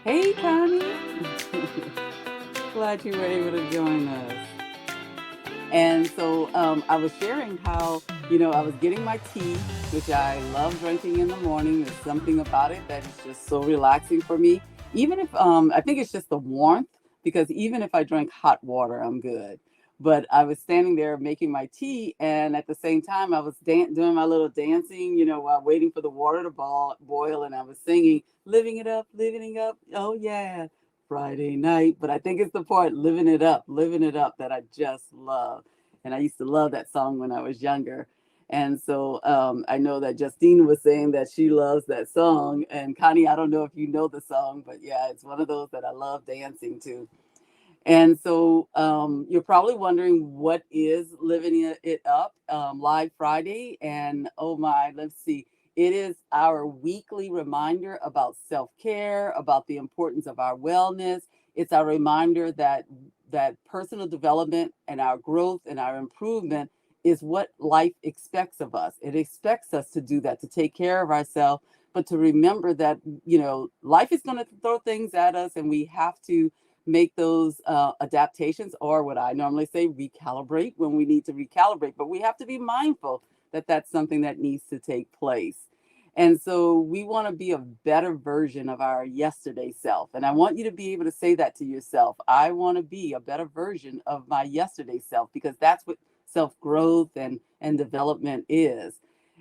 Hey, Connie. Glad you were able to join us. And so I was sharing how, I was getting my tea, which I love drinking in the morning. There's something about it that is just so relaxing for me. Even if I think it's just the warmth, because even if I drink hot water, I'm good. But I was standing there making my tea, and at the same time, I was doing my little dancing, while waiting for the water to boil, and I was singing, living it up. Oh, yeah. Friday night, but I think it's the part living it up that I just love. And I used to love that song when I was younger. And so I know that Justine was saying that she loves that song. And Connie, I don't know if you know the song, but yeah, it's one of those that I love dancing to. And so you're probably wondering what is Living It Up Live Friday. And oh my, let's see. It is our weekly reminder about self care, about the importance of our wellness. It's our reminder that personal development and our growth and our improvement is what life expects of us. It expects us to do that, to take care of ourselves, but to remember that life is going to throw things at us, and we have to make those adaptations, or what I normally say, recalibrate when we need to recalibrate. But we have to be mindful that that's something that needs to take place. And so we want to be a better version of our yesterday self. And I want you to be able to say that to yourself. I want to be a better version of my yesterday self, because that's what self growth and development is.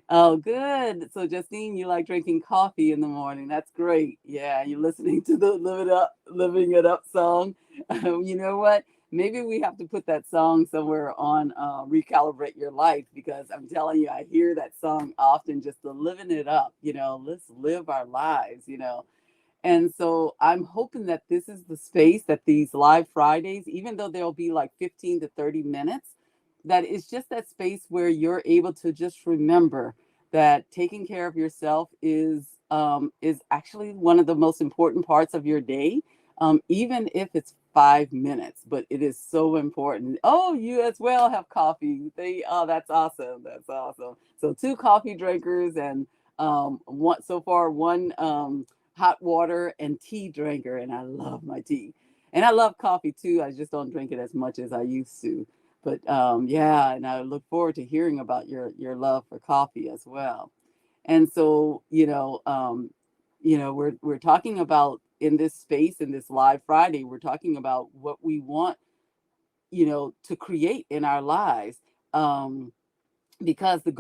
Oh, good. So, Justine, you like drinking coffee in the morning. That's great. Yeah, you're listening to the Living It Up song. You know what? Maybe we have to put that song somewhere on Recalibrate Your Life, because I'm telling you, I hear that song often, just the living it up. Let's live our lives. And so I'm hoping that this is the space that these live Fridays, even though there'll be like 15 to 30 minutes, that it's just that space where you're able to just remember that taking care of yourself is actually one of the most important parts of your day, even if it's 5 minutes. But it is so important. Oh, you as well have coffee. That's awesome. That's awesome. So two coffee drinkers, and one so far one hot water and tea drinker, and I love my tea. And I love coffee too. I just don't drink it as much as I used to. But yeah, and I look forward to hearing about your love for coffee as well. And so, we're talking about in this space, in this live Friday, we're talking about what we want, to create in our lives. Um, because the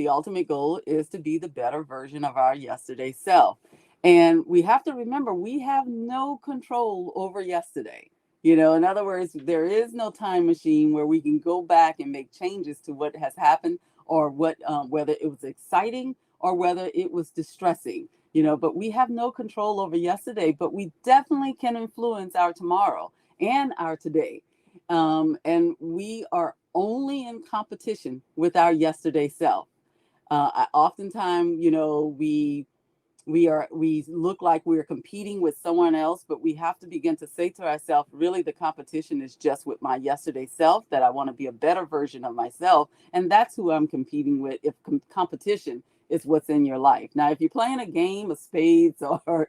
ultimate goal is to be the better version of our yesterday self. And we have to remember we have no control over yesterday. In other words, there is no time machine where we can go back and make changes to what has happened, or whether it was exciting or whether it was distressing. But we have no control over yesterday, but we definitely can influence our tomorrow and our today. And we are only in competition with our yesterday self. Oftentimes, we look like we're competing with someone else, but we have to begin to say to ourselves, really, the competition is just with my yesterday self. That I want to be a better version of myself, and that's who I'm competing with. If competition is what's in your life. Now, if you're playing a game of spades or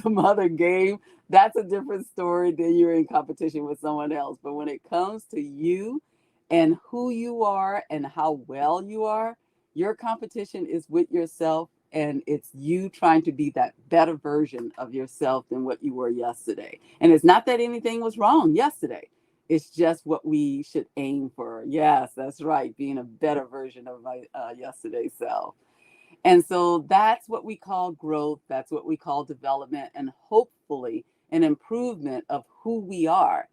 some other game, that's a different story. Then you're in competition with someone else. But when it comes to you and who you are and how well you are, your competition is with yourself, and it's you trying to be that better version of yourself than what you were yesterday. And it's not that anything was wrong yesterday. It's just what we should aim for. Yes, that's right. Being a better version of my yesterday self. And so that's what we call growth. That's what we call development, and hopefully an improvement of who we are.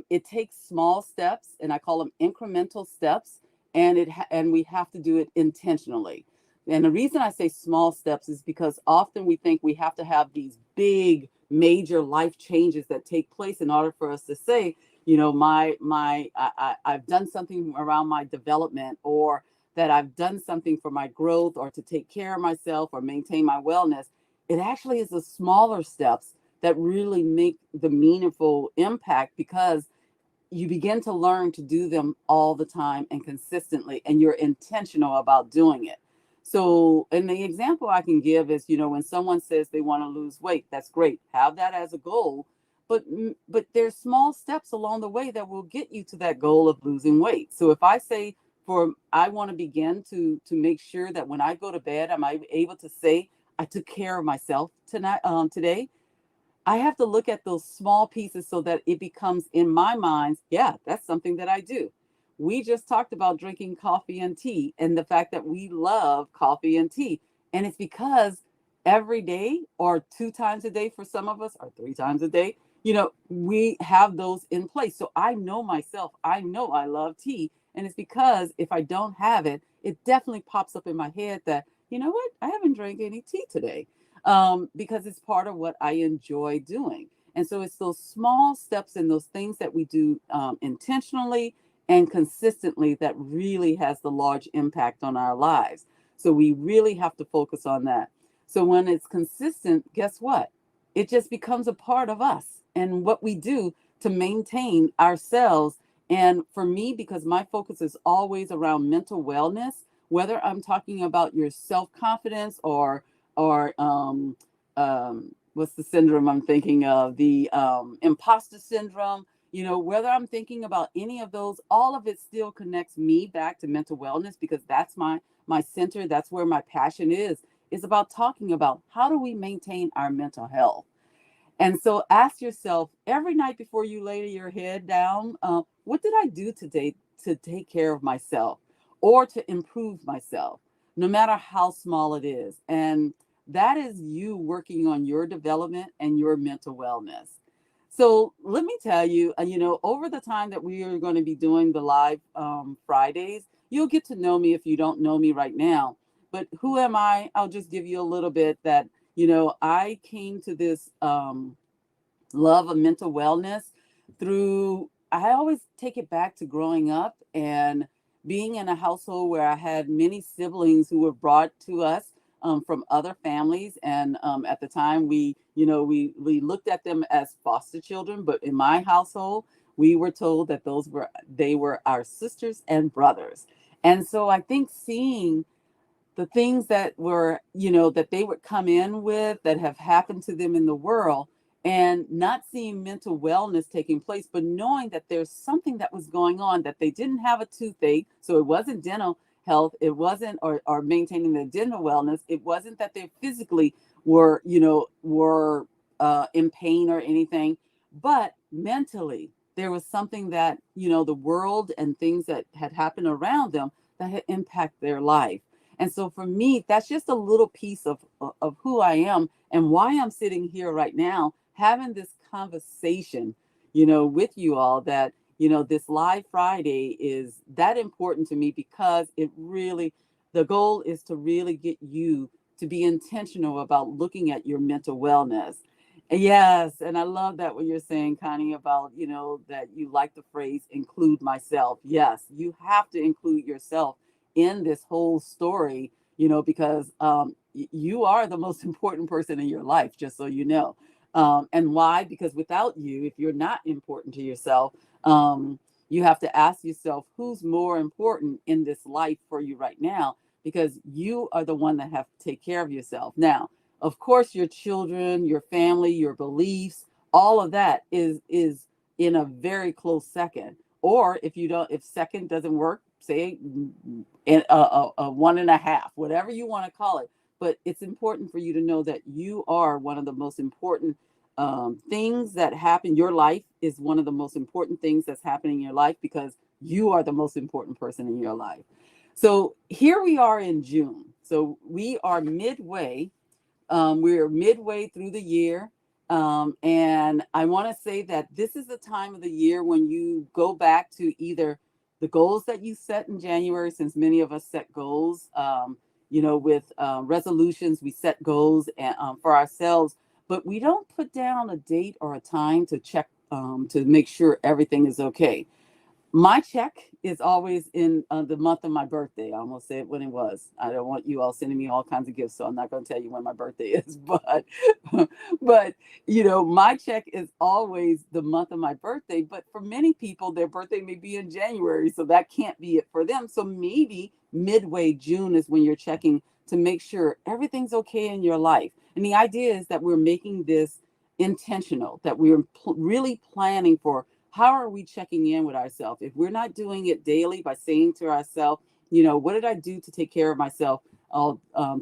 It takes small steps, and I call them incremental steps, and we have to do it intentionally. And the reason I say small steps is because often we think we have to have these big, major life changes that take place in order for us to say, I've done something around my development, or that I've done something for my growth, or to take care of myself or maintain my wellness. It actually is the smaller steps that really make the meaningful impact, because you begin to learn to do them all the time and consistently, and you're intentional about doing it. So, and the example I can give is, when someone says they want to lose weight, that's great. Have that as a goal, but there's small steps along the way that will get you to that goal of losing weight. So if I say, for I want to begin to make sure that when I go to bed, am I able to say I took care of myself tonight, today. I have to look at those small pieces so that it becomes in my mind, yeah, that's something that I do. We just talked about drinking coffee and tea and the fact that we love coffee and tea. And it's because every day, or 2 times a day for some of us, or 3 times a day, we have those in place. So I know myself, I know I love tea. And it's because if I don't have it, it definitely pops up in my head that, you know what, I haven't drank any tea today, because it's part of what I enjoy doing. And so it's those small steps and those things that we do intentionally and consistently that really has the large impact on our lives. So we really have to focus on that. So when it's consistent, guess what? It just becomes a part of us and what we do to maintain ourselves. And for me, because my focus is always around mental wellness, whether I'm talking about your self confidence or what's the syndrome I'm thinking of? The imposter syndrome. Whether I'm thinking about any of those, all of it still connects me back to mental wellness, because that's my center. That's where my passion is about talking about how do we maintain our mental health. And so ask yourself every night before you lay your head down, what did I do today to take care of myself or to improve myself, no matter how small it is. And that is you working on your development and your mental wellness. So let me tell you, over the time that we are going to be doing the live Fridays, you'll get to know me if you don't know me right now. But who am I? I'll just give you a little bit that, I came to this love of mental wellness through, I always take it back to growing up and being in a household where I had many siblings who were brought to us from other families. And at the time, we looked at them as foster children. But in my household, we were told that they were our sisters and brothers. And so I think seeing the things that were, that they would come in with that have happened to them in the world, and not seeing mental wellness taking place, but knowing that there's something that was going on, that they didn't have a toothache. So it wasn't dental health. It wasn't, or maintaining their dental wellness. It wasn't that they physically were in pain or anything, but mentally there was something that, the world and things that had happened around them that had impacted their life. And so for me, that's just a little piece of who I am and why I'm sitting here right now having this conversation, with you all, that, this live Friday is that important to me, because the goal is to really get you to be intentional about looking at your mental wellness. Yes, and I love that what you're saying, Connie, about, that you like the phrase include myself. Yes, you have to include yourself in this whole story, because you are the most important person in your life, just so you know. And why? Because without you, if you're not important to yourself, you have to ask yourself who's more important in this life for you right now, because you are the one that have to take care of yourself. Now, of course, your children, your family, your beliefs, all of that is in a very close second. Or if second doesn't work, say in a one and a half, whatever you want to call it. But it's important for you to know that you are one of the most important things that happen. Your life is one of the most important things that's happening in your life, because you are the most important person in your life. So here we are in June. So we're midway through the year. And I want to say that this is the time of the year when you go back to either the goals that you set in January, since many of us set goals, with resolutions. We set goals for ourselves, but we don't put down a date or a time to check, to make sure everything is okay. My check is always in the month of my birthday. I almost said when it was. I don't want you all sending me all kinds of gifts, so I'm not going to tell you when my birthday is. But my check is always the month of my birthday. But for many people, their birthday may be in January, so that can't be it for them. So maybe midway June is when you're checking to make sure everything's okay in your life. And the idea is that we're making this intentional, that we're really planning for how are we checking in with ourselves. If we're not doing it daily by saying to ourselves, what did I do to take care of myself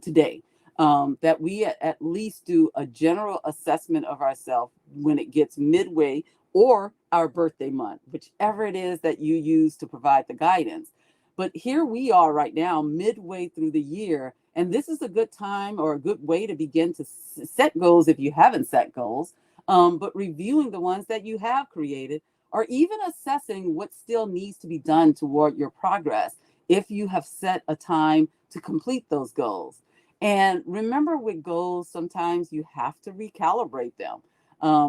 today? That we at least do a general assessment of ourselves when it gets midway or our birthday month, whichever it is that you use to provide the guidance. But here we are right now, midway through the year, and this is a good time or a good way to begin to set goals if you haven't set goals, but reviewing the ones that you have created, or even assessing what still needs to be done toward your progress if you have set a time to complete those goals. And remember, with goals, sometimes you have to recalibrate them,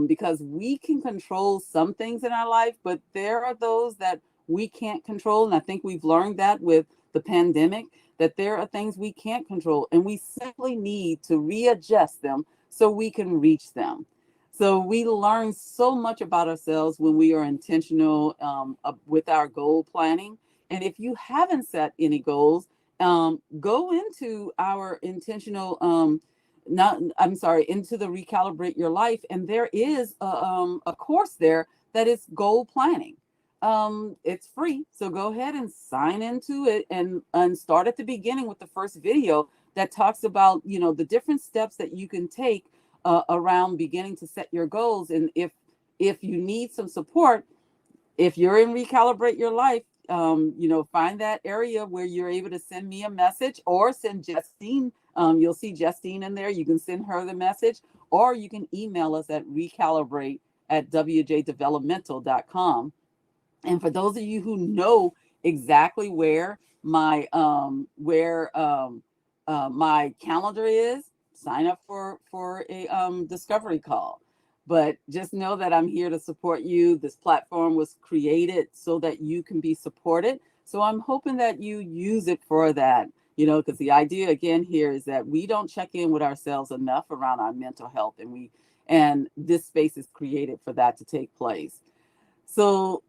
because we can control some things in our life, but there are those that we can't control. And I think we've learned that with the pandemic, that there are things we can't control, and we simply need to readjust them so we can reach them. So we learn so much about ourselves when we are intentional with our goal planning. And if you haven't set any goals, go into our intentional not I'm sorry into the recalibrate your life, and there is a course there that is goal planning. It's free, so go ahead and sign into it, and start at the beginning with the first video that talks about the different steps that you can take around beginning to set your goals. And if you need some support, if you're in recalibrate your life, find that area where you're able to send me a message, or send Justine. You'll see Justine in there. You can send her the message, or you can email us at recalibrate@wjdevelopmental.com. And for those of you who know exactly where my calendar is, sign up for a discovery call. But just know that I'm here to support you. This platform was created so that you can be supported. So I'm hoping that you use it for that, because the idea again here is that we don't check in with ourselves enough around our mental health, and this space is created for that to take place. So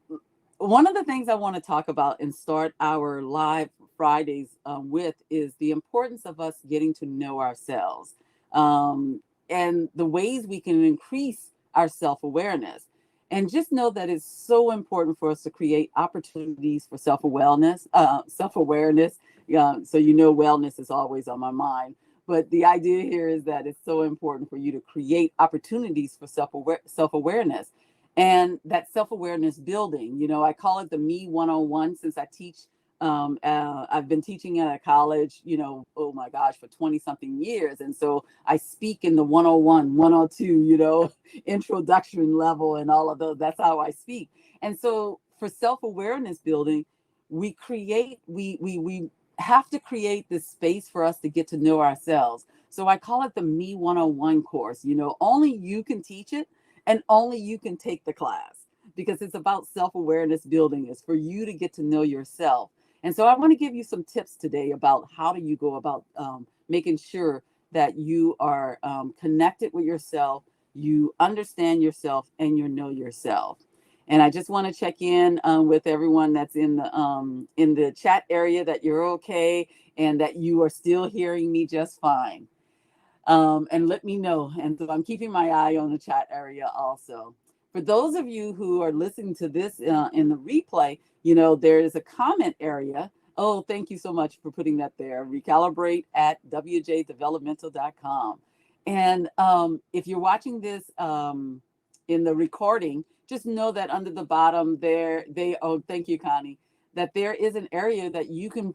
one of the things I want to talk about and start our live Fridays with is the importance of us getting to know ourselves, and the ways we can increase our self-awareness. And just know that it's so important for us to create opportunities for self-awareness. Self-awareness. So wellness is always on my mind. But the idea here is that it's so important for you to create opportunities for self-awareness. And that self-awareness building, I call it the Me 101, since I teach. I've been teaching at a college, oh my gosh, for 20 something years. And so I speak in the 101, 102, introduction level and all of those. That's how I speak. And so for self-awareness building, we have to create this space for us to get to know ourselves. So I call it the Me 101 course. Only you can teach it, and only you can take the class, because it's about self-awareness building. It's for you to get to know yourself. And so I want to give you some tips today about how do you go about making sure that you are connected with yourself, you understand yourself, and you know yourself. And I just want to check in with everyone that's in the chat area, that you're okay and that you are still hearing me just fine. And let me know. And so I'm keeping my eye on the chat area also. For those of you who are listening to this in the replay, there is a comment area. Oh, thank you so much for putting that there. Recalibrate@wjdevelopmental.com. And if you're watching this in the recording, just know that under the bottom there, thank you, Connie, that there is an area that you can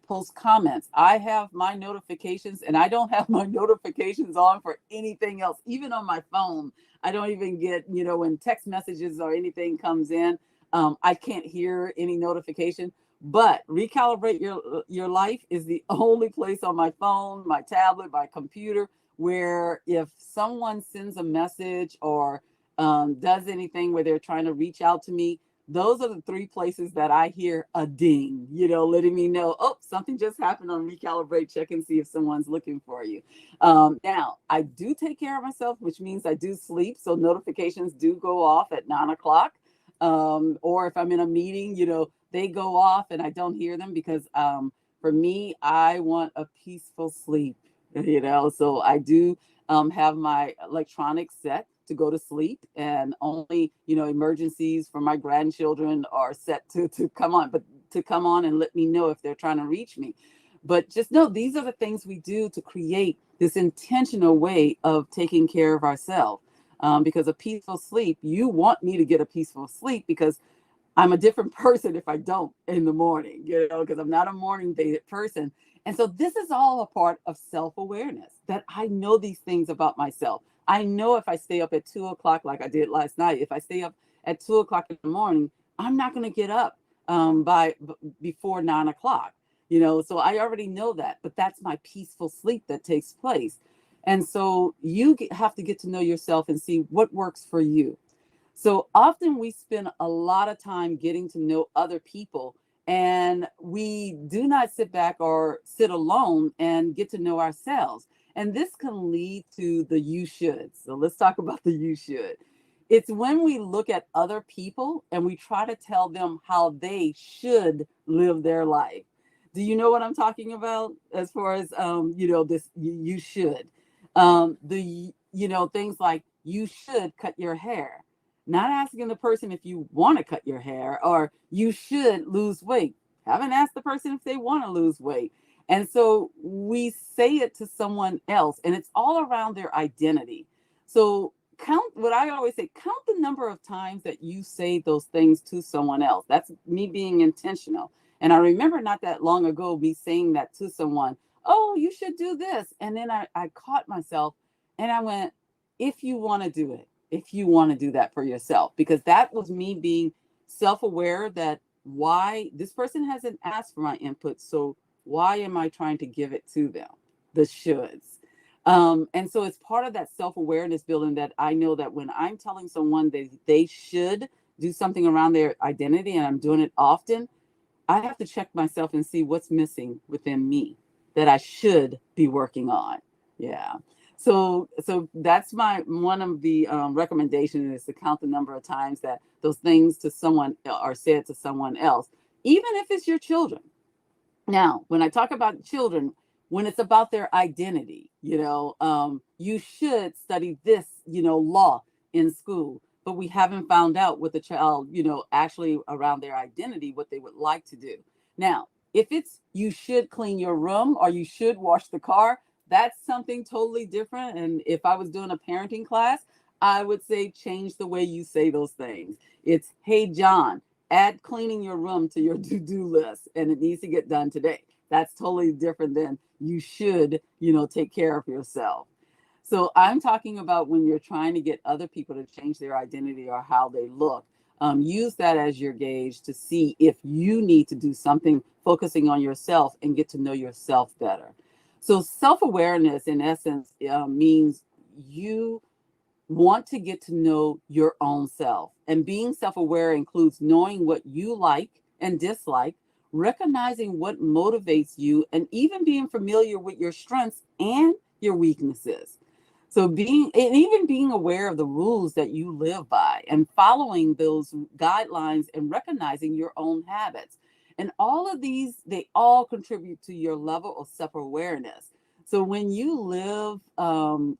post comments. I have my notifications, and I don't have my notifications on for anything else. Even on my phone, I don't even get, when text messages or anything comes in, I can't hear any notification. But Recalibrate Your Life is the only place on my phone, my tablet, my computer, where if someone sends a message or does anything where they're trying to reach out to me, those are the three places that I hear a ding, letting me know, oh, something just happened on Recalibrate. Check and see if someone's looking for you. Now, I do take care of myself, which means I do sleep. So notifications do go off at 9 o'clock. Or if I'm in a meeting, they go off and I don't hear them, because For me, I want a peaceful sleep, so I do have my electronics set to go to sleep, and only, emergencies for my grandchildren are set to come on, but to come on and let me know if they're trying to reach me. But just know these are the things we do to create this intentional way of taking care of ourselves. Because a peaceful sleep, you want me to get a peaceful sleep because I'm a different person if I don't in the morning, because I'm not a morning dated person. And so this is all a part of self-awareness, that I know these things about myself. I know if I stay up at 2 o'clock, like I did last night, if I stay up at 2 o'clock in the morning, I'm not going to get up before 9 o'clock, so I already know that, but that's my peaceful sleep that takes place. And so you have to get to know yourself and see what works for you. So often we spend a lot of time getting to know other people, and we do not sit back or sit alone and get to know ourselves. And this can lead to the you should. So let's talk about the you should. It's when we look at other people and we try to tell them how they should live their life. Do you know what I'm talking about as far as this you should? Things like you should cut your hair, not asking the person if you want to cut your hair, or you should lose weight. Haven't asked the person if they want to lose weight. And so we say it to someone else, and it's all around their identity. So count what I always say, count the number of times that you say those things to someone else. That's me being intentional. And I remember not that long ago me saying that to someone, oh, you should do this. And then I caught myself and I went, if you want to do it, if you want to do that for yourself, because that was me being self-aware that why this person hasn't asked for my input. So why am I trying to give it to them? The shoulds. And so it's part of that self-awareness building that I know that when I'm telling someone that they should do something around their identity and I'm doing it often, I have to check myself and see what's missing within me that I should be working on. Yeah. So that's my one of the recommendations is to count the number of times that those things to someone are said to someone else, even if it's your children. Now, when I talk about children, when it's about their identity, you should study this, law in school, but we haven't found out what the child, actually around their identity, what they would like to do. Now, if it's you should clean your room or you should wash the car, that's something totally different. And if I was doing a parenting class, I would say change the way you say those things. It's, hey, John, add cleaning your room to your to-do list and it needs to get done today. That's totally different than you should, take care of yourself. So I'm talking about when you're trying to get other people to change their identity or how they look. Use that as your gauge to see if you need to do something focusing on yourself and get to know yourself better. So self-awareness, in essence, means you want to get to know your own self. And being self-aware includes knowing what you like and dislike, recognizing what motivates you, and even being familiar with your strengths and your weaknesses. So even being aware of the rules that you live by and following those guidelines and recognizing your own habits. And all of these, they all contribute to your level of self-awareness. So when you live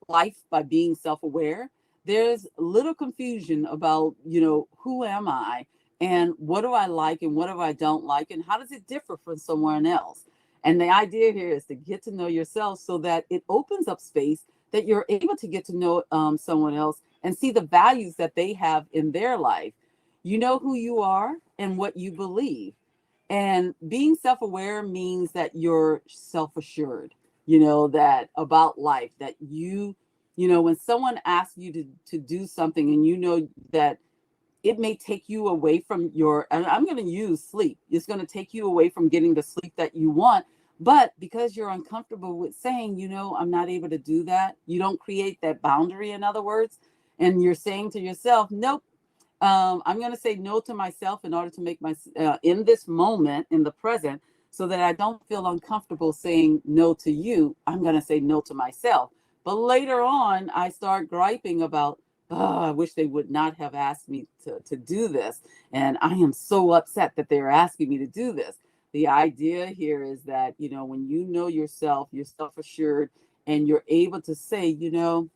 life by being self-aware, there's little confusion about, who am I and what do I like and what do I don't like and how does it differ from someone else? And the idea here is to get to know yourself so that it opens up space that you're able to get to know someone else and see the values that they have in their life. You know who you are and what you believe. And being self-aware means that you're self-assured, that about life, that when someone asks you to do something and that it may take you away from and I'm going to use sleep. It's going to take you away from getting the sleep that you want. But because you're uncomfortable with saying, I'm not able to do that, you don't create that boundary, in other words, and you're saying to yourself, nope, I'm going to say no to myself in order to make in this moment, in the present, so that I don't feel uncomfortable saying no to you. I'm going to say no to myself. But later on, I start griping about, oh, I wish they would not have asked me to do this. And I am so upset that they're asking me to do this. The idea here is that, when you know yourself, you're self assured, and you're able to say, and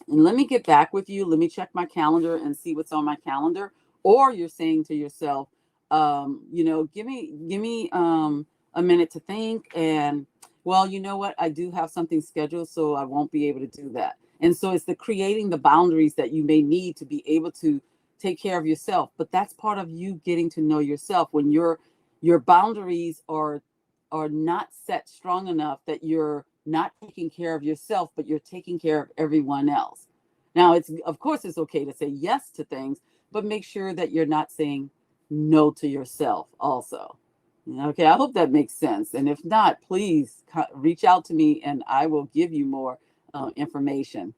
let me get back with you. Let me check my calendar and see what's on my calendar. Or you're saying to yourself, give me a minute to think. And well, you know what? I do have something scheduled, so I won't be able to do that. And so it's the creating the boundaries that you may need to be able to take care of yourself. But that's part of you getting to know yourself when your boundaries are not set strong enough that you're not taking care of yourself, but you're taking care of everyone else. Now, it's of course it's okay to say yes to things, but make sure that you're not saying no to yourself also. Okay, I hope that makes sense. And if not, please reach out to me and I will give you more information.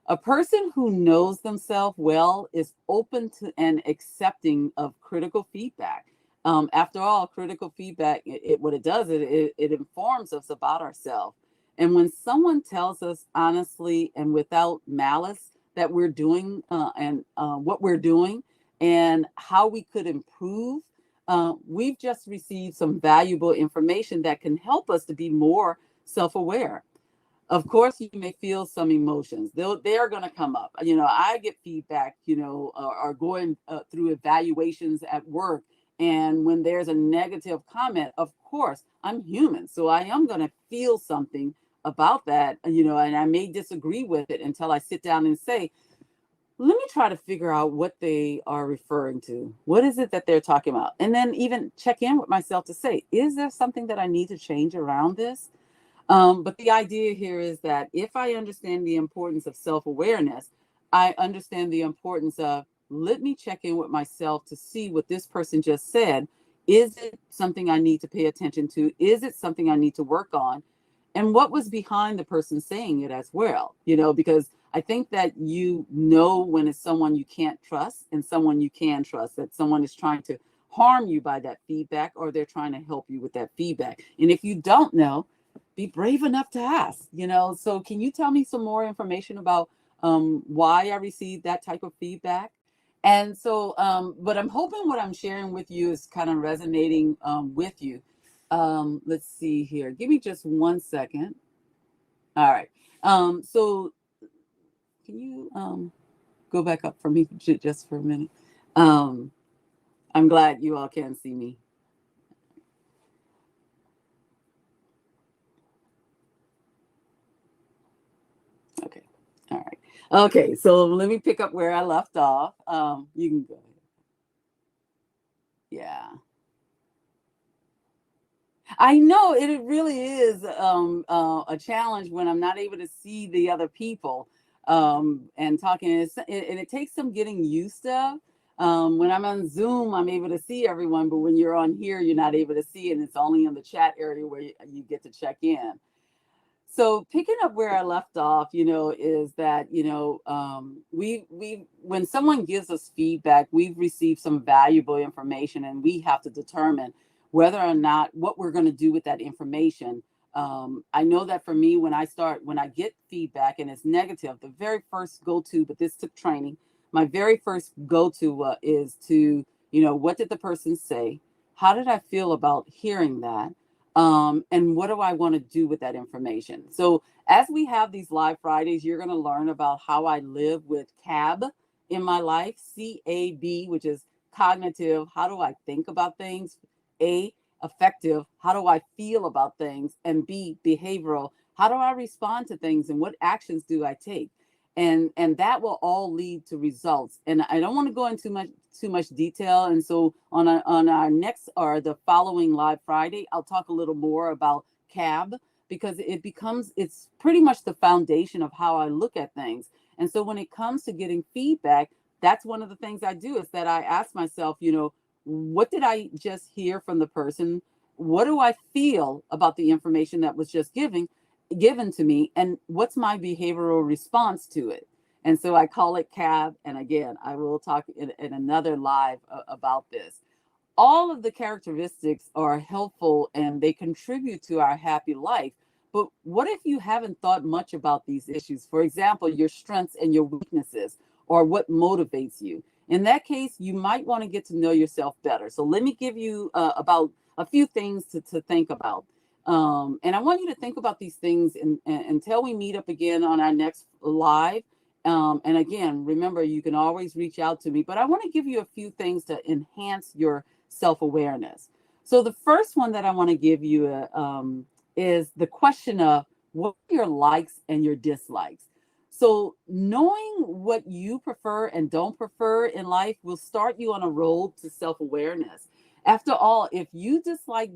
A person who knows themselves well is open to and accepting of critical feedback. After all, critical feedback, what it does, it informs us about ourselves. And when someone tells us honestly and without malice that we're doing and what we're doing and how we could improve, we've just received some valuable information that can help us to be more self-aware. Of course, you may feel some emotions. They're going to come up. I get feedback, or going through evaluations at work. And when there's a negative comment, of course, I'm human. So I am going to feel something about that, and I may disagree with it until I sit down and say, let me try to figure out what they are referring to. What is it that they're talking about? And then even check in with myself to say, is there something that I need to change around this? But the idea here is that if I understand the importance of self-awareness, I understand the importance of let me check in with myself to see what this person just said. Is it something I need to pay attention to? Is it something I need to work on? And what was behind the person saying it as well? Because I think that when it's someone you can't trust and someone you can trust, that someone is trying to harm you by that feedback or they're trying to help you with that feedback. And if you don't know, be brave enough to ask. So can you tell me some more information about why I received that type of feedback? And so, but I'm hoping what I'm sharing with you is kind of resonating with you. Let's see here. Give me just 1 second. All right. So can you go back up for me just for a minute? I'm glad you all can see me. Okay. All right. Okay. So let me pick up where I left off. You can go ahead. Yeah. I know it really is a challenge when I'm not able to see the other people and talking. And it takes some getting used to. When I'm on Zoom, I'm able to see everyone, but when you're on here, you're not able to see, and it's only in the chat area where you get to check in. So picking up where I left off, is that we when someone gives us feedback, we've received some valuable information, and we have to determine whether or not what we're going to do with that information. I know that for me, when I get feedback and it's negative, the very first go to, but this took training. My very first go to is to what did the person say? How did I feel about hearing that? And what do I want to do with that information? So as we have these live Fridays, you're going to learn about how I live with CAB in my life, CAB, which is cognitive. How do I think about things? A, affective. How do I feel about things? And B, behavioral. How do I respond to things and what actions do I take? And that will all lead to results. And I don't want to go into too much detail. And so on our next or the following live Friday, I'll talk a little more about CAB because it's pretty much the foundation of how I look at things. And so when it comes to getting feedback, that's one of the things I do is that I ask myself, what did I just hear from the person? What do I feel about the information that was just given to me, and what's my behavioral response to it? And so I call it CAB. And again, I will talk in another live about this. All of the characteristics are helpful and they contribute to our happy life. But what if you haven't thought much about these issues? For example, your strengths and your weaknesses, or what motivates you. In that case, you might want to get to know yourself better. So let me give you about a few things to think about. And I want you to think about these things until we meet up again on our next live. And again, remember, you can always reach out to me, but I want to give you a few things to enhance your self-awareness. So the first one that I want to give you is the question of what are your likes and your dislikes. So knowing what you prefer and don't prefer in life will start you on a road to self-awareness. After all, if you dislike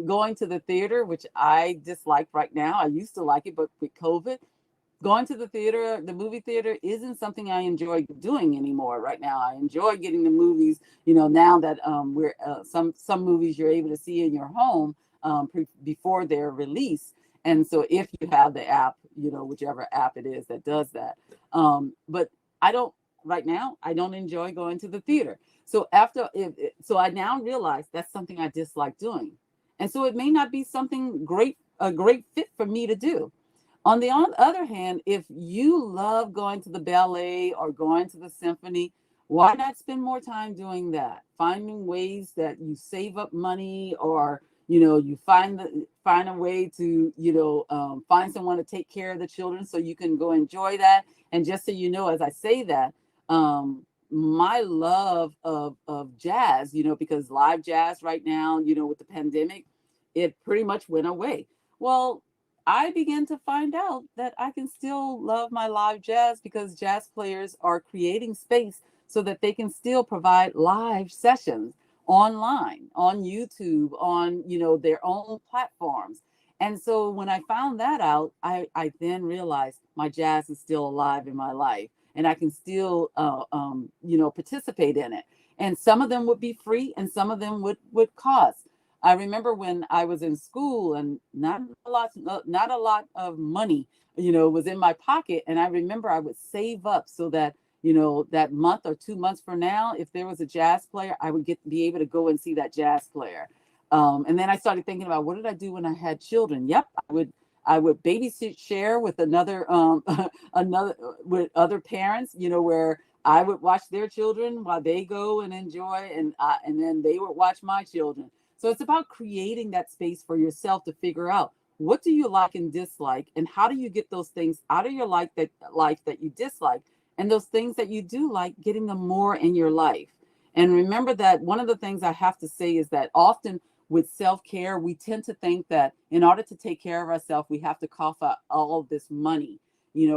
going to the theater, which I dislike right now, I used to like it, but with COVID, going to the theater, the movie theater isn't something I enjoy doing anymore right now. I enjoy getting the movies, now that we're some movies you're able to see in your home before they're released. And so if you have the app, whichever app it is that does that. But I don't right now, I don't enjoy going to the theater. So so I now realize that's something I dislike doing. And so it may not be something a great fit for me to do. On the other hand, if you love going to the ballet or going to the symphony, why not spend more time doing that? Finding ways that you save up money, or you find a way to find someone to take care of the children so you can go enjoy that. And just so you know, as I say that, my love of jazz, because live jazz right now, with the pandemic, it pretty much went away. Well, I began to find out that I can still love my live jazz because jazz players are creating space so that they can still provide live sessions online, on YouTube, on their own platforms. And so when I found that out, I then realized my jazz is still alive in my life, and I can still participate in it. And some of them would be free, and some of them would cost. I remember when I was in school and not a lot of money, was in my pocket. And I remember I would save up so that, that month or 2 months from now, if there was a jazz player, I would be able to go and see that jazz player. And then I started thinking about, what did I do when I had children? Yep, I would babysit share with another with other parents, where I would watch their children while they go and enjoy, and then they would watch my children. So it's about creating that space for yourself to figure out, what do you like and dislike, and how do you get those things out of your life that you dislike, and those things that you do like, getting them more in your life. And remember that one of the things I have to say is that often with self-care, we tend to think that in order to take care of ourselves, we have to cough out all of this money,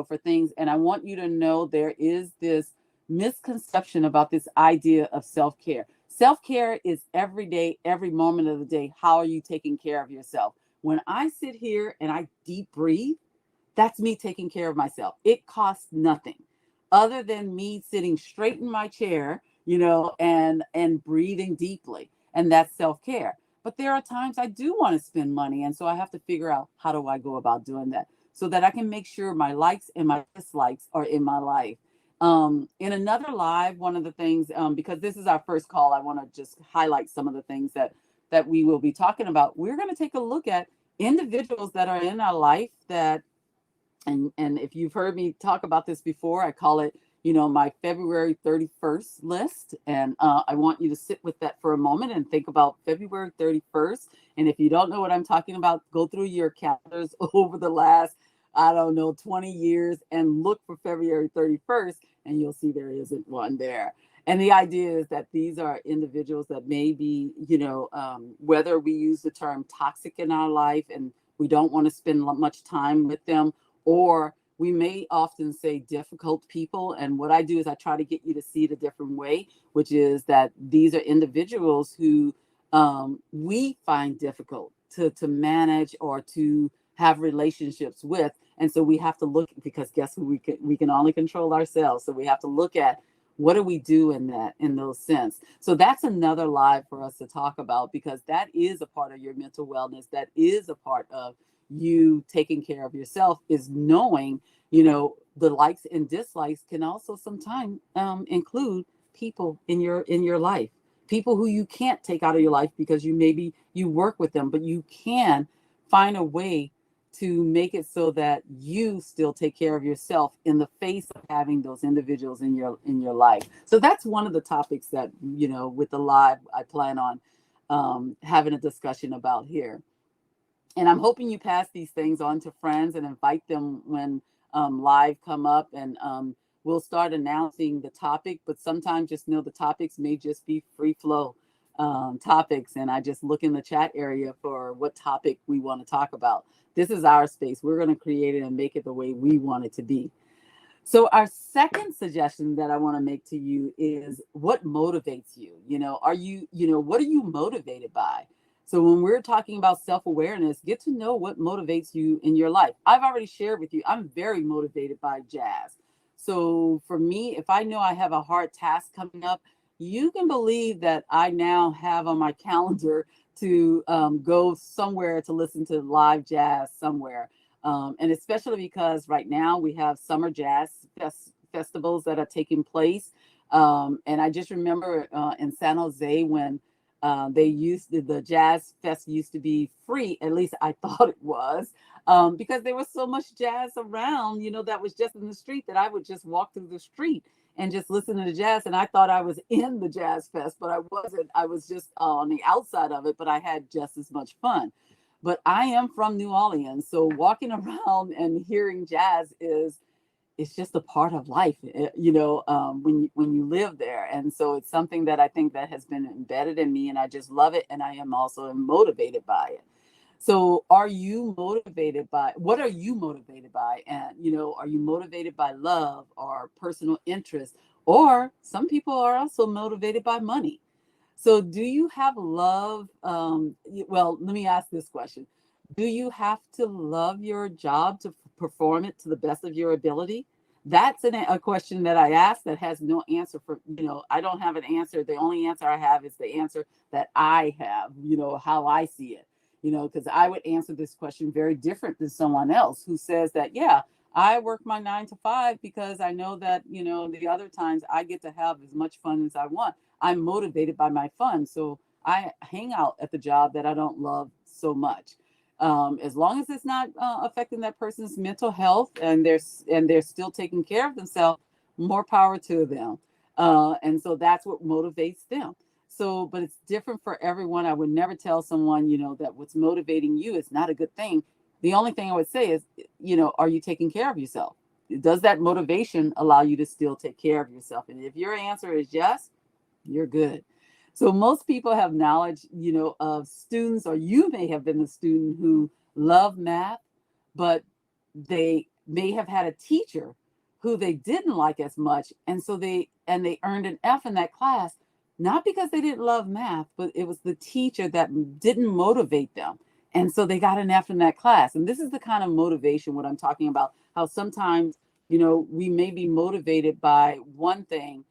for things. And I want you to know there is this misconception about this idea of self-care. Self-care is every day, every moment of the day. How are you taking care of yourself? When I sit here and I deep breathe, that's me taking care of myself. It costs nothing other than me sitting straight in my chair, and breathing deeply. And that's self-care. But there are times I do want to spend money. And so I have to figure out, how do I go about doing that so that I can make sure my likes and my dislikes are in my life. In another live, one of the things, because this is our first call, I want to just highlight some of the things that we will be talking about. We're going to take a look at individuals that are in our life that, and if you've heard me talk about this before, I call it, my February 31st list. And I want you to sit with that for a moment and think about February 31st. And if you don't know what I'm talking about, go through your calendars over the last, I don't know, 20 years and look for February 31st, and you'll see there isn't one there. And the idea is that these are individuals that may be, whether we use the term toxic in our life and we don't want to spend much time with them, or we may often say difficult people. And what I do is I try to get you to see it a different way, which is that these are individuals who we find difficult to manage or to have relationships with. And so we have to look, because guess who, we can only control ourselves. So we have to look at, what do we do in those sense? So that's another live for us to talk about, because that is a part of your mental wellness. That is a part of you taking care of yourself, is knowing, the likes and dislikes can also sometimes include people in your life, people who you can't take out of your life because you work with them, but you can find a way to make it so that you still take care of yourself in the face of having those individuals in your life. So that's one of the topics that, with the live, I plan on having a discussion about here. And I'm hoping you pass these things on to friends and invite them when live come up, and we'll start announcing the topic. But sometimes just know the topics may just be free flow topics, and I just look in the chat area for what topic we want to talk about. This is our space. We're going to create it and make it the way we want it to be. So our second suggestion that I want to make to you is what motivates you. Are you, what are you motivated by? So when we're talking about self-awareness, get to know what motivates you in your life. I've already shared with you, I'm very motivated by jazz. So for me, if I know I have a hard task coming up, you can believe that I now have on my calendar to go somewhere to listen to live jazz somewhere. And especially because right now we have summer jazz festivals that are taking place. And I just remember in San Jose when the jazz fest used to be free. At least I thought it was, because there was so much jazz around, that was just in the street that I would just walk through the street and just listen to the jazz. And I thought I was in the jazz fest, but I wasn't. I was just on the outside of it, but I had just as much fun. But I am from New Orleans, so walking around and hearing jazz it's just a part of life, when you live there. And so it's something that I think that has been embedded in me, and I just love it. And I am also motivated by it. So what are you motivated by? And, are you motivated by love or personal interest? Or some people are also motivated by money. So do you have love? Well, let me ask this question. Do you have to love your job to perform it to the best of your ability? That's a question that I ask that has no answer for, I don't have an answer. The only answer I have is the answer that I have, how I see it, because I would answer this question very different than someone else who says that, yeah, I work my 9 to 5 because I know that, the other times I get to have as much fun as I want. I'm motivated by my fun. So I hang out at the job that I don't love so much. As long as it's not affecting that person's mental health and they're still taking care of themselves, more power to them. And so that's what motivates them. So, but it's different for everyone. I would never tell someone, that what's motivating you is not a good thing. The only thing I would say is, are you taking care of yourself? Does that motivation allow you to still take care of yourself? And if your answer is yes, you're good. So most people have knowledge, of students, or you may have been a student who loved math, but they may have had a teacher who they didn't like as much. And so they earned an F in that class, not because they didn't love math, but it was the teacher that didn't motivate them. And so they got an F in that class. And this is the kind of motivation, what I'm talking about, how sometimes, we may be motivated by one thing.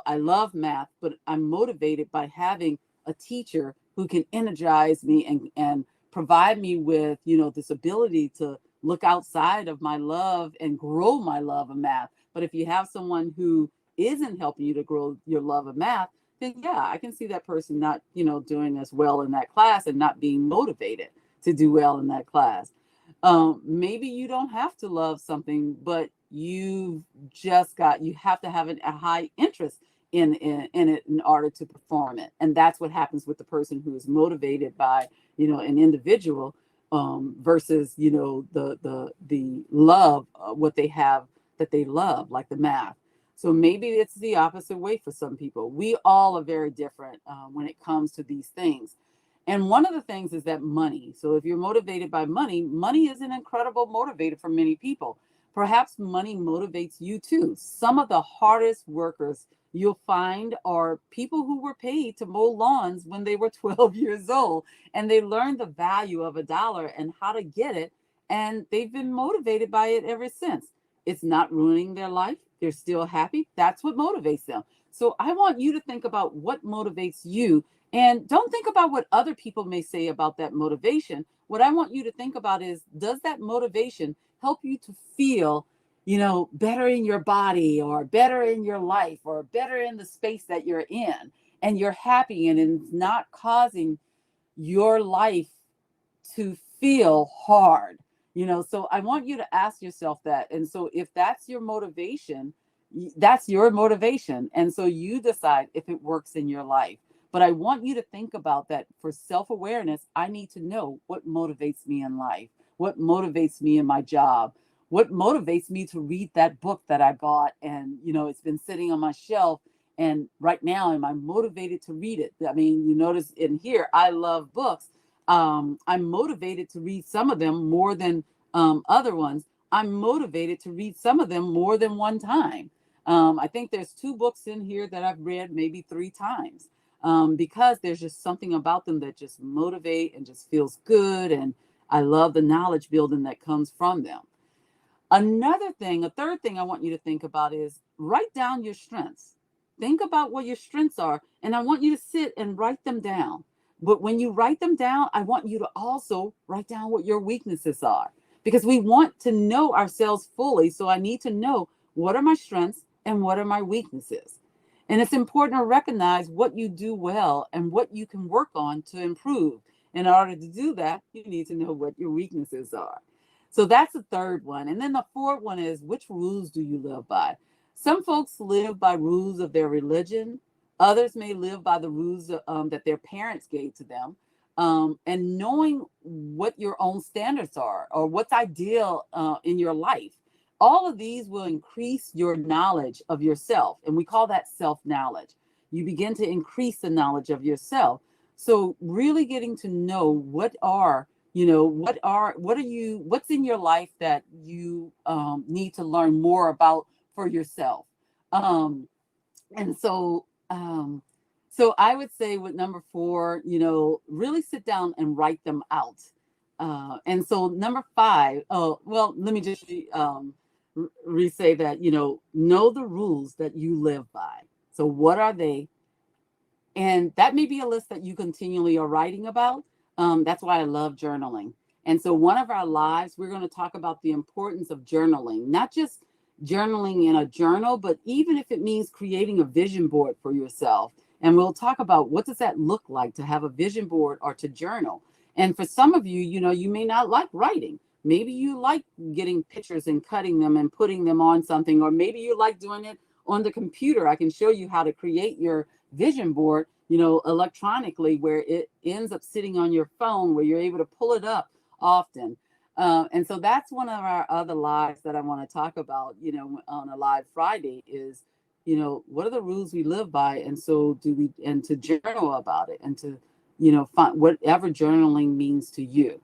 I love math, but I'm motivated by having a teacher who can energize me and provide me with, this ability to look outside of my love and grow my love of math. But if you have someone who isn't helping you to grow your love of math, then yeah, I can see that person not, doing as well in that class and not being motivated to do well in that class. Maybe you don't have to love something, but you have to have a high interest in it in order to perform it. And that's what happens with the person who is motivated by, an individual, versus, the love, what they have that they love, like the math. So maybe it's the opposite way for some people. We all are very different when it comes to these things. And one of the things is that money. So if you're motivated by money, money is an incredible motivator for many people. Perhaps money motivates you too. Some of the hardest workers you'll find are people who were paid to mow lawns when they were 12 years old, and they learned the value of a dollar and how to get it. And they've been motivated by it ever since. It's not ruining their life. They're still happy. That's what motivates them. So I want you to think about what motivates you, and don't think about what other people may say about that motivation. What I want you to think about is, does that motivation help you to feel, better in your body, or better in your life, or better in the space that you're in, and you're happy, and it's not causing your life to feel hard. So I want you to ask yourself that. And so if that's your motivation, that's your motivation. And so you decide if it works in your life. But I want you to think about that for self-awareness. I need to know what motivates me in life, what motivates me in my job, what motivates me to read that book that I bought and, it's been sitting on my shelf. And right now, am I motivated to read it? I mean, you notice in here, I love books. I'm motivated to read some of them more than other ones. I'm motivated to read some of them more than one time. I think there's two books in here that I've read maybe three times because there's just something about them that just motivate and just feels good. And I love the knowledge building that comes from them. Another thing, a third thing I want you to think about is write down your strengths. Think about what your strengths are, and I want you to sit and write them down. But when you write them down, I want you to also write down what your weaknesses are because we want to know ourselves fully. So I need to know what are my strengths and what are my weaknesses. And it's important to recognize what you do well and what you can work on to improve. In order to do that, you need to know what your weaknesses are. So that's the third one. And then the fourth one is, which rules do you live by? Some folks live by rules of their religion. Others may live by the rules that their parents gave to them. And knowing what your own standards are or what's ideal in your life, all of these will increase your knowledge of yourself. And we call that self-knowledge. You begin to increase the knowledge of yourself. So really getting to know what's in your life that you need to learn more about for yourself. Um, and so, so I would say with number four, really sit down and write them out. And so number five, well, let me just re-say that, know the rules that you live by. So what are they? And that may be a list that you continually are writing about. That's why I love journaling. And so one of our lives, we're going to talk about the importance of journaling, not just journaling in a journal, but even if it means creating a vision board for yourself. And we'll talk about what does that look like to have a vision board or to journal. And for some of you, you may not like writing. Maybe you like getting pictures and cutting them and putting them on something, or maybe you like doing it on the computer. I can show you how to create your vision board, electronically, where it ends up sitting on your phone, where you're able to pull it up often. And so that's one of our other lives that I want to talk about, on a live Friday is, what are the rules we live by? And so and to journal about it and to, find whatever journaling means to you.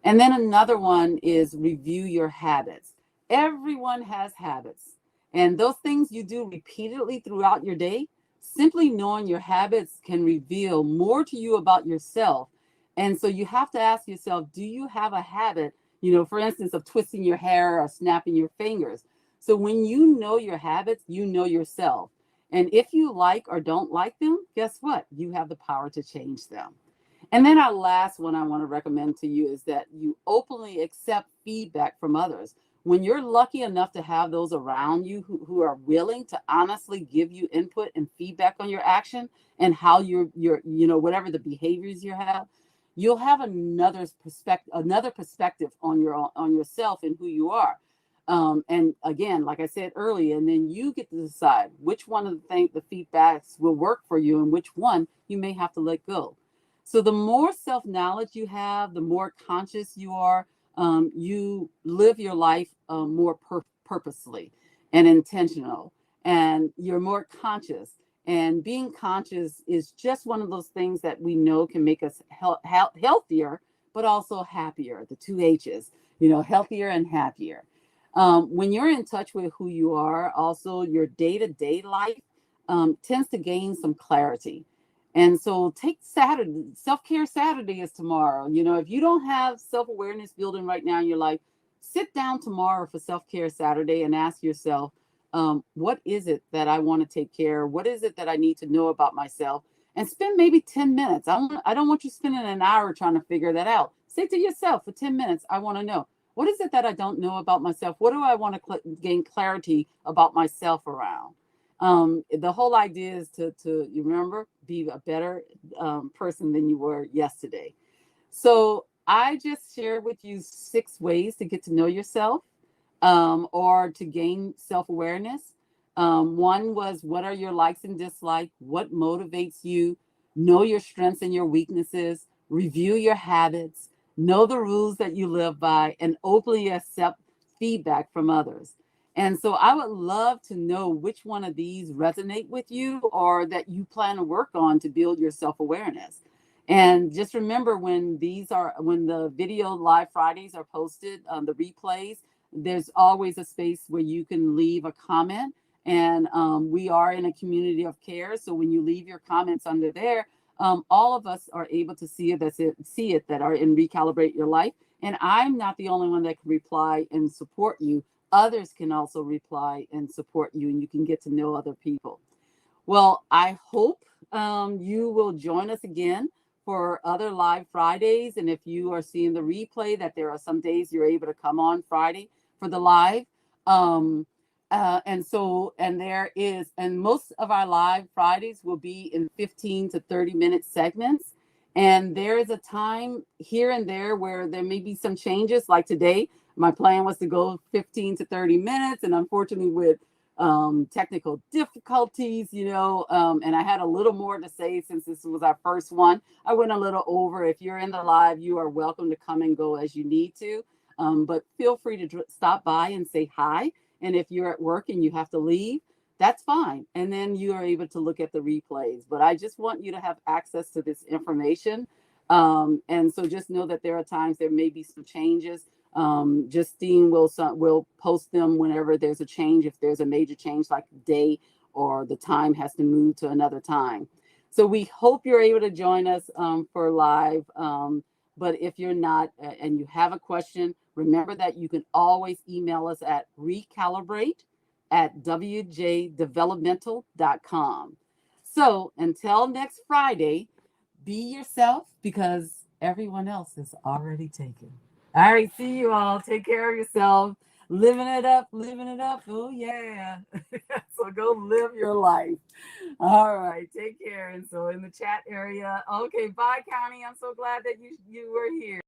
And then another one is review your habits. Everyone has habits, and those things you do repeatedly throughout your day. Simply knowing your habits can reveal more to you about yourself. And so you have to ask yourself, do you have a habit, for instance, of twisting your hair or snapping your fingers? So when you know your habits, you know yourself. And if you like or don't like them, guess what? You have the power to change them. And then our last one I want to recommend to you is that you openly accept feedback from others. When you're lucky enough to have those around you who are willing to honestly give you input and feedback on your action and how you're whatever the behaviors you have, you'll have another perspective on yourself and who you are. And again, like I said earlier, and then you get to decide which one of the feedbacks will work for you and which one you may have to let go. So the more self-knowledge you have, the more conscious you are. You live your life more purposely and intentional, and you're more conscious. And being conscious is just one of those things that we know can make us healthier, but also happier. The two H's, healthier and happier. When you're in touch with who you are, also your day-to-day life tends to gain some clarity. And so take Saturday, self-care Saturday is tomorrow. If you don't have self-awareness building right now in your life, sit down tomorrow for self-care Saturday and ask yourself, what is it that I want to take care of? What is it that I need to know about myself? And spend maybe 10 minutes. I don't want you spending an hour trying to figure that out. Say to yourself for 10 minutes, I want to know, what is it that I don't know about myself? What do I want to gain clarity about myself around? The whole idea is to you remember, be a better person than you were yesterday. So I just shared with you 6 ways to get to know yourself or to gain self-awareness. One was, what are your likes and dislikes? What motivates you? Know your strengths and your weaknesses, review your habits, know the rules that you live by, and openly accept feedback from others. And so I would love to know which one of these resonate with you or that you plan to work on to build your self-awareness. And just remember when the video live Fridays are posted, the replays, there's always a space where you can leave a comment. And we are in a community of care. So when you leave your comments under there, all of us are able to see it that are in Recalibrate Your Life. And I'm not the only one that can reply and support you. Others can also reply and support you, and you can get to know other people. Well, I hope you will join us again for other live Fridays. And if you are seeing the replay, that there are some days you're able to come on Friday for the live. Um, and most of our live Fridays will be in 15 to 30-minute segments. And there is a time here and there where there may be some changes. Like today, my plan was to go 15 to 30 minutes. And unfortunately, with technical difficulties, and I had a little more to say since this was our first one. I went a little over. If you're in the live, you are welcome to come and go as you need to. But feel free to stop by and say hi. And if you're at work and you have to leave, that's fine. And then you are able to look at the replays. But I just want you to have access to this information. And so just know that there are times there may be some changes. Justine will post them whenever there's a change, if there's a major change like the day or the time has to move to another time. So we hope you're able to join us for live. But if you're not and you have a question, remember that you can always email us at recalibrate@wjdevelopmental.com. So until next Friday, be yourself because everyone else is already taken. All right, see you all. Take care of yourself. Living it up, living it up. Oh, yeah. So go live your life. All right, take care. And so in the chat area, okay, bye, Connie. I'm so glad that you were here.